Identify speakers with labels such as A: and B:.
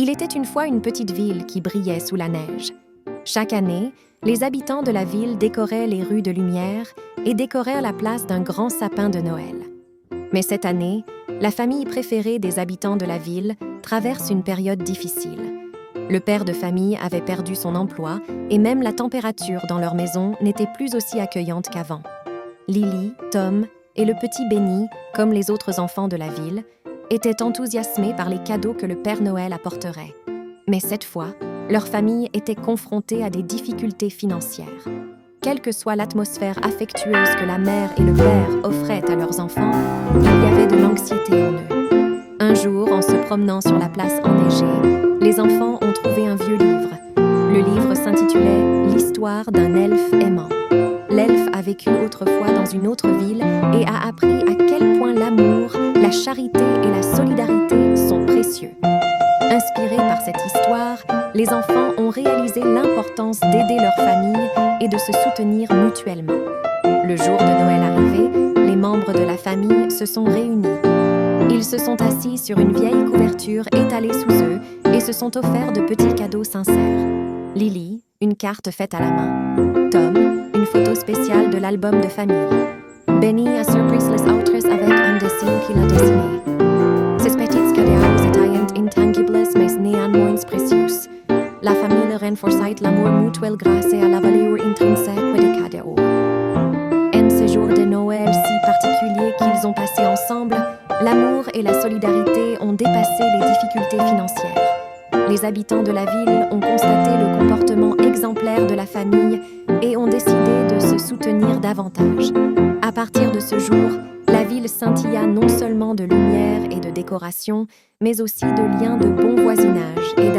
A: Il était une fois une petite ville qui brillait sous la neige. Chaque année, les habitants de la ville décoraient les rues de lumière et décorèrent la place d'un grand sapin de Noël. Mais cette année, la famille préférée des habitants de la ville traverse une période difficile. Le père de famille avait perdu son emploi et même la température dans leur maison n'était plus aussi accueillante qu'avant. Lily, Tom et le petit Benny, comme les autres enfants de la ville, étaient enthousiasmés par les cadeaux que le Père Noël apporterait. Mais cette fois, leur famille était confrontée à des difficultés financières. Quelle que soit l'atmosphère affectueuse que la mère et le père offraient à leurs enfants, il y avait de l'anxiété en eux. Un jour, en se promenant sur la place enneigée, les enfants ont trouvé un vieux livre. Le livre s'intitulait « L'histoire d'un elfe aimant ». L'elfe a vécu autrefois dans une autre ville et a appris à quel point l'amour, la charité et la solidarité sont précieux. Inspirés par cette histoire, les enfants ont réalisé l'importance d'aider leur famille et de se soutenir mutuellement. Le jour de Noël arrivé, les membres de la famille se sont réunis. Ils se sont assis sur une vieille couverture étalée sous eux et se sont offerts de petits cadeaux sincères. Lily, une carte faite à la main. Tom, une photo spéciale de l'album de famille. Benny, a surprise les autres avec un dessin qu'il a dessiné. Ces petits cadeaux étaient intangibles mais néanmoins précieux. La famille renforçait l'amour mutuel grâce à la valeur intrinsèque des cadeaux. En ce jour de Noël si particulier qu'ils ont passé ensemble, l'amour et la solidarité ont dépassé les difficultés financières. Les habitants de la ville ont constaté le comportement exemplaire de la famille et ont décidé de se soutenir davantage. À partir de ce jour, la ville scintilla non seulement de lumière et de décoration, mais aussi de liens de bon voisinage et